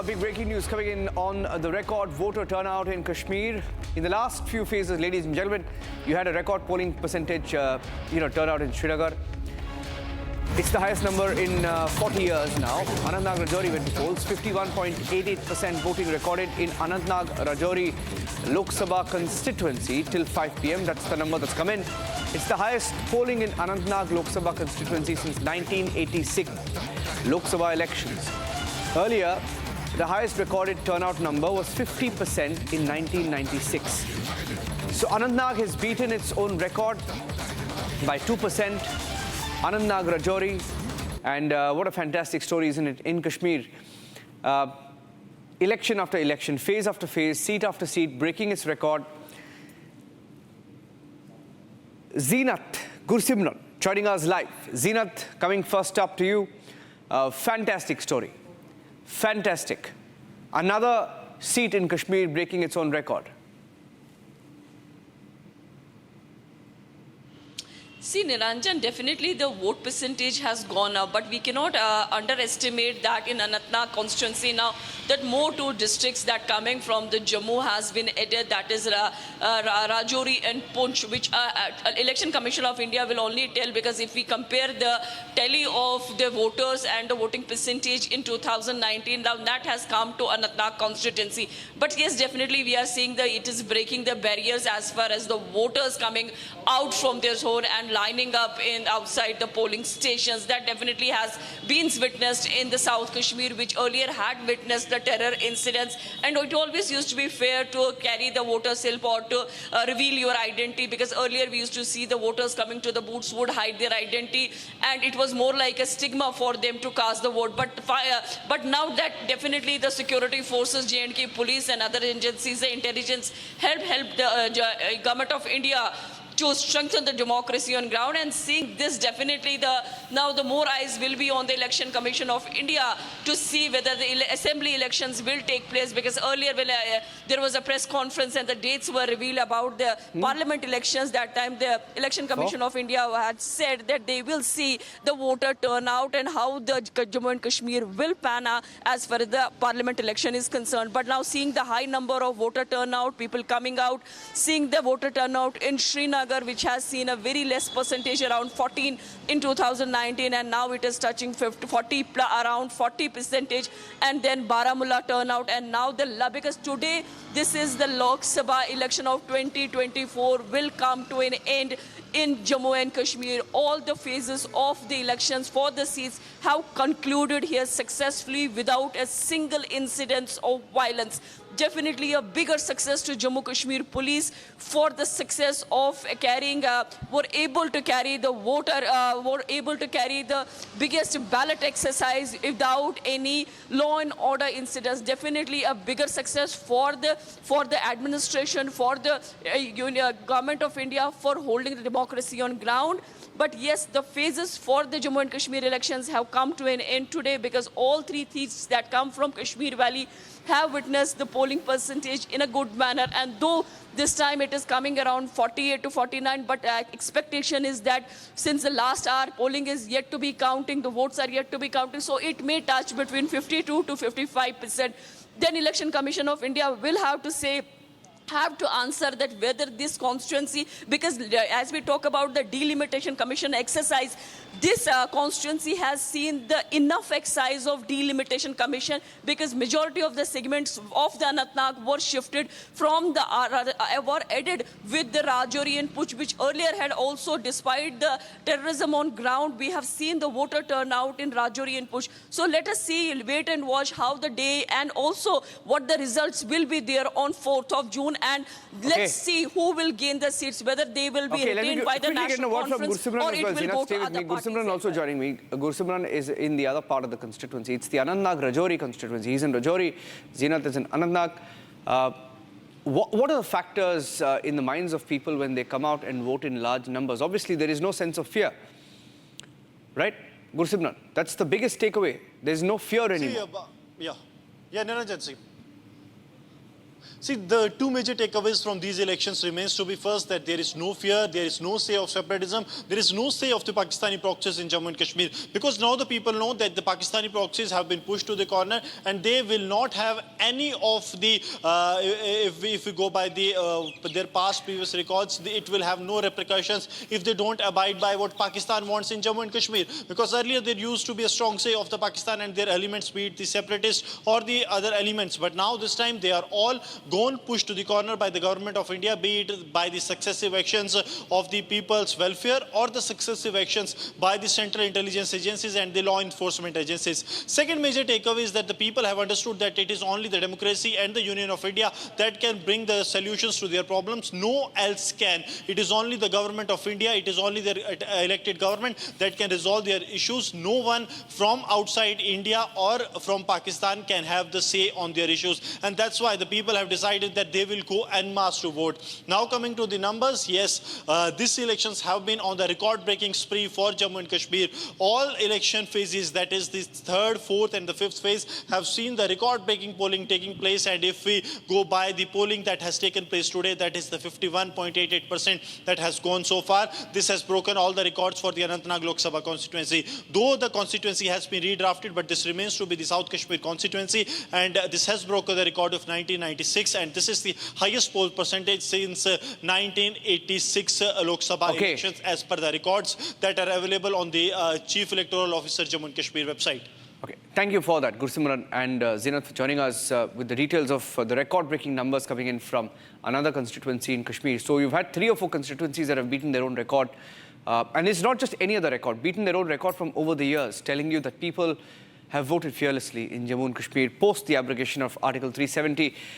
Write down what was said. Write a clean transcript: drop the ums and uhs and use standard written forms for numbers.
big breaking news coming in on the record voter turnout in Kashmir. In the last few phases, ladies and gentlemen, you had a record polling percentage, turnout in Srinagar. It's the highest number in 40 years now. Anantnag Rajouri went to polls. 51.88% voting recorded in Anantnag Rajouri Lok Sabha constituency till 5 p.m. That's the number that's come in. It's the highest polling in Anantnag Lok Sabha constituency since 1986 Lok Sabha elections. Earlier, the highest recorded turnout number was 50% in 1996. So Anantnag has beaten its own record by 2%. Anantnag Rajouri, and what a fantastic story, isn't it, in Kashmir. Election after election, phase after phase, seat after seat, breaking its record. Zeenat Gursimran joining us live. Zeenat, coming first up to you. Fantastic story. Fantastic. Another seat in Kashmir breaking its own record. See, Niranjan, definitely the vote percentage has gone up, but we cannot underestimate that in Anantnag constituency now that more two districts that coming from the Jammu has been added, that is Rajouri and Poonch, which Election Commission of India will only tell, because if we compare the tally of the voters and the voting percentage in 2019, now that has come to Anantnag constituency. But yes, definitely we are seeing that it is breaking the barriers as far as the voters coming out from their zone and lining up in outside the polling stations. That definitely has been witnessed in the South Kashmir, which earlier had witnessed the terror incidents, and it always used to be fair to carry the voter slip or to reveal your identity, because earlier we used to see the voters coming to the booths would hide their identity, and it was more like a stigma for them to cast the vote. But now that definitely the security forces, J&K police and other agencies, the intelligence help the government of India to strengthen the democracy on ground, and seeing this, definitely now the more eyes will be on the Election Commission of India to see whether the assembly elections will take place, because earlier there was a press conference and the dates were revealed about the parliament elections. That time the Election Commission of India had said that they will see the voter turnout and how the Jammu and Kashmir will pan out as far as the parliament election is concerned. But now seeing the high number of voter turnout, people coming out, seeing the voter turnout in Srinagar, which has seen a very less percentage, around 14 in 2019, and now it is touching around 40 percentage, and then Baramulla turnout, and now because today this is the Lok Sabha election of 2024 will come to an end in Jammu and Kashmir. All the phases of the elections for the seats have concluded here successfully without a single incident of violence. Definitely a bigger success to Jammu Kashmir police for the success of carrying, were able to carry the biggest ballot exercise without any law and order incidents. Definitely a bigger success for the administration, for the government of India for holding the democracy on ground. But yes, the phases for the Jammu and Kashmir elections have come to an end today, because all three seats that come from Kashmir Valley have witnessed the polling percentage in a good manner. And though this time it is coming around 48 to 49, but expectation is that since the last hour polling is yet to be counting, the votes are yet to be counted, so it may touch between 52 to 55%. Then Election Commission of India will have to answer that whether this constituency, because as we talk about the delimitation commission exercise, this constituency has seen the enough exercise of delimitation commission, because majority of the segments of the Anantnag were shifted from were added with the Rajouri and Poonch, which earlier had also, despite the terrorism on ground, we have seen the voter turnout in Rajouri and Poonch. So let us see, wait and watch how the day and also what the results will be there on 4th of June. And let's see who will gain the seats, whether they will be retained by the National Conference or it will go to other parties. Gursimran also joining me. Gursimran is in the other part of the constituency. It's the Anantnag Rajouri constituency. He's in Rajouri. Zeenat is in Anantnag. What are the factors in the minds of people when they come out and vote in large numbers? Obviously, there is no sense of fear, right? Gursimran, that's the biggest takeaway. There's no fear anymore. Yeah, Niranjan, see. See, the two major takeaways from these elections remains to be first that there is no fear, there is no say of separatism, there is no say of the Pakistani proxies in Jammu and Kashmir, because now the people know that the Pakistani proxies have been pushed to the corner and they will not have any of the, if we go by their past previous records, it will have no repercussions if they don't abide by what Pakistan wants in Jammu and Kashmir, because earlier there used to be a strong say of the Pakistan and their elements, be it the separatists or the other elements, but now this time they are all gone pushed to the corner by the government of India, be it by the successive actions of the people's welfare or the successive actions by the central intelligence agencies and the law enforcement agencies. Second major takeaway is that the people have understood that it is only the democracy and the Union of India that can bring the solutions to their problems. No else can. It is only the government of India, it is only their elected government that can resolve their issues. No one from outside India or from Pakistan can have the say on their issues, and that's why the people have decided that they will go en masse to vote. Now coming to the numbers, yes, these elections have been on the record-breaking spree for Jammu and Kashmir. All election phases, that is the third, fourth and the fifth phase, have seen the record-breaking polling taking place, and if we go by the polling that has taken place today, that is the 51.88% that has gone so far. This has broken all the records for the Anantnag Lok Sabha constituency. Though the constituency has been redrafted, but this remains to be the South Kashmir constituency, and this has broken the record of 1996, and this is the highest poll percentage since 1986 Lok Sabha elections, as per the records that are available on the Chief Electoral Officer Jammu and Kashmir website. Okay, thank you for that, Gursimran and Zeenat, for joining us with the details of the record-breaking numbers coming in from another constituency in Kashmir. So you've had 3 or 4 constituencies that have beaten their own record. And it's not just any other record, beaten their own record from over the years, telling you that people have voted fearlessly in Jammu and Kashmir post the abrogation of Article 370.